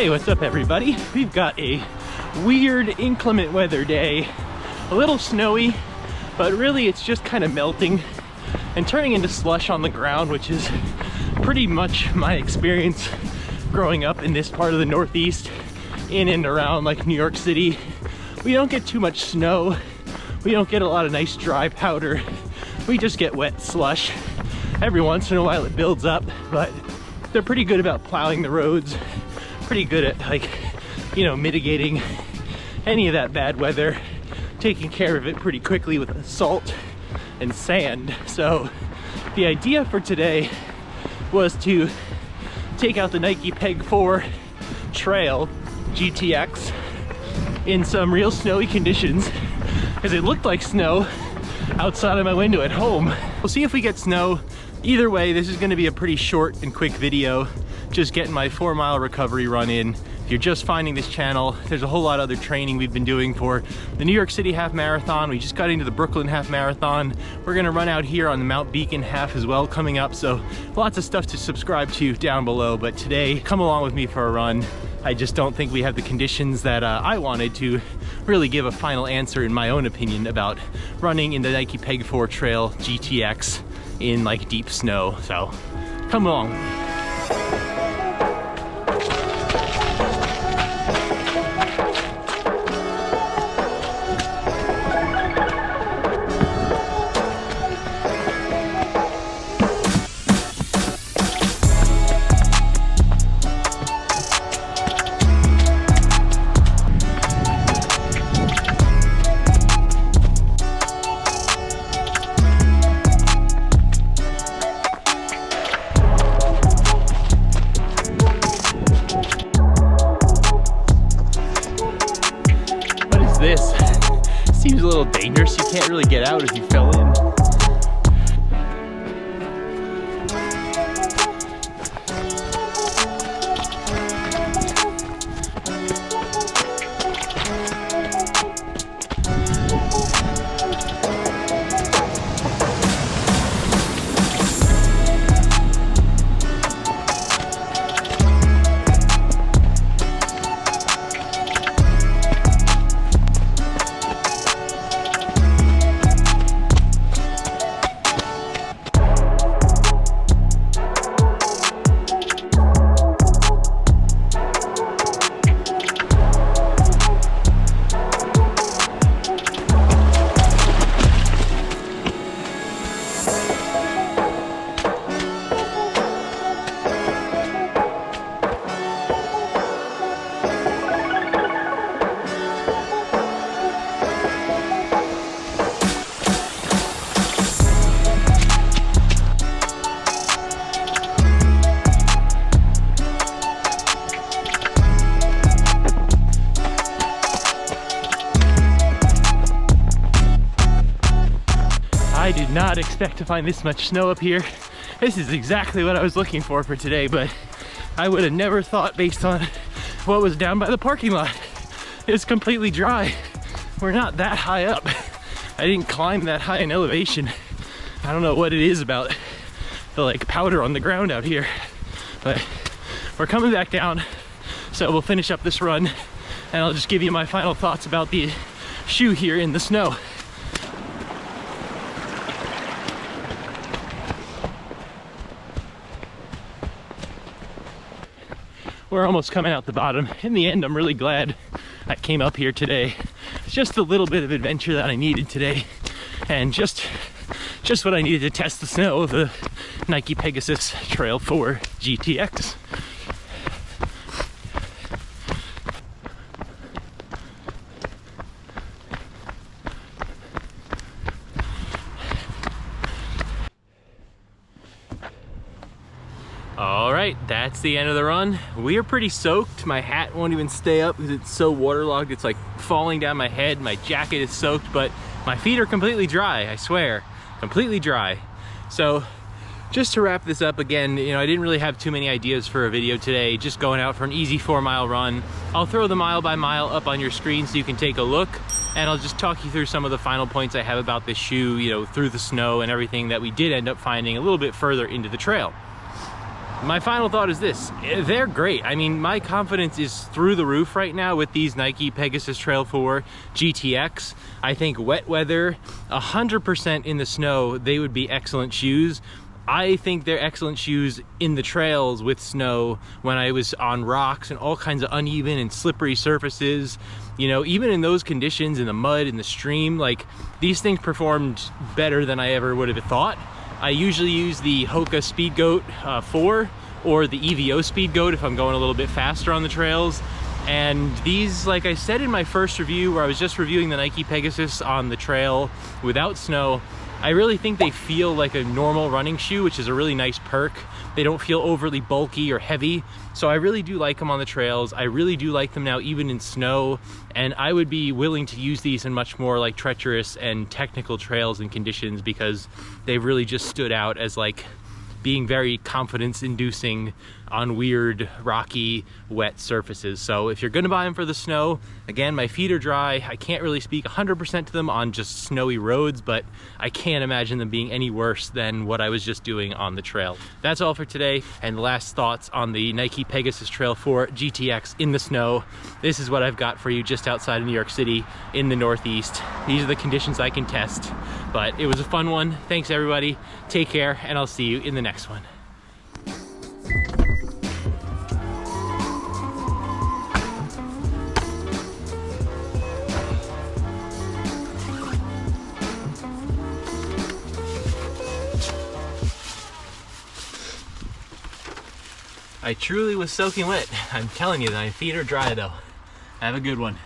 Hey, what's up everybody? We've got a weird inclement weather day. A little snowy, but really it's just kind of melting and turning into slush on the ground, which is pretty much my experience growing up in this part of the Northeast, in and around like New York City. We don't get too much snow. We don't get a lot of nice dry powder. We just get wet slush. Every once in a while it builds up, but they're pretty good about plowing the roads. Pretty good at, like, you know, mitigating any of that bad weather, taking care of it pretty quickly with salt and sand. So the idea for today was to take out the Nike Peg 4 Trail GTX in some real snowy conditions, because it looked like snow outside of my window at home. We'll see if we get snow. Either way, this is going to be a pretty short and quick video, just getting my 4-mile recovery run in. If you're just finding this channel, there's a whole lot of other training we've been doing for the New York City half marathon. We just got into the Brooklyn half marathon. We're gonna run out here on the Mount Beacon half as well coming up, so lots of stuff to subscribe to down below. But today, come along with me for a run. I just don't think we have the conditions that I wanted to really give a final answer, in my own opinion, about running in the Nike Peg 4 Trail GTX in like deep snow. So come along. This seems a little dangerous. You can't really get out if you fell in. I did not expect to find this much snow up here. This is exactly what I was looking for today, but I would have never thought, based on what was down by the parking lot. It's completely dry. We're not that high up. I didn't climb that high in elevation. I don't know what it is about the like powder on the ground out here, but we're coming back down. So we'll finish up this run and I'll just give you my final thoughts about the shoe here in the snow. We're almost coming out the bottom. In the end, I'm really glad I came up here today. It's just a little bit of adventure that I needed today, and just what I needed to test the snow of the Nike Pegasus Trail 4 GTX. All right, that's the end of the run. We are pretty soaked. My hat won't even stay up because it's so waterlogged. It's like falling down my head. My jacket is soaked, but my feet are completely dry, I swear. Completely dry. So just to wrap this up again, you know, I didn't really have too many ideas for a video today, just going out for an easy 4-mile run. I'll throw the mile by mile up on your screen so you can take a look, and I'll just talk you through some of the final points I have about this shoe, you know, through the snow and everything that we did end up finding a little bit further into the trail. My final thought is this: they're great. I mean, my confidence is through the roof right now with these Nike Pegasus Trail 4 GTX. I think wet weather, 100% in the snow, they would be excellent shoes. I think they're excellent shoes in the trails with snow when I was on rocks and all kinds of uneven and slippery surfaces. You know, even in those conditions, in the mud, in the stream, like, these things performed better than I ever would have thought. I usually use the Hoka Speed Goat 4 or the EVO Speed Goat if I'm going a little bit faster on the trails. And these, like I said in my first review, where I was just reviewing the Nike Pegasus on the trail without snow, I really think they feel like a normal running shoe, which is a really nice perk. They don't feel overly bulky or heavy. So I really do like them on the trails. I really do like them now, even in snow. And I would be willing to use these in much more like treacherous and technical trails and conditions, because they've really just stood out as like being very confidence inducing on weird, rocky, wet surfaces. So if you're gonna buy them for the snow, again, my feet are dry. I can't really speak 100% to them on just snowy roads, but I can't imagine them being any worse than what I was just doing on the trail. That's all for today. And last thoughts on the Nike Pegasus Trail 4 GTX in the snow. This is what I've got for you just outside of New York City in the Northeast. These are the conditions I can test, but it was a fun one. Thanks everybody. Take care, and I'll see you in the next one. I truly was soaking wet. I'm telling you, my feet are dry though. Have a good one.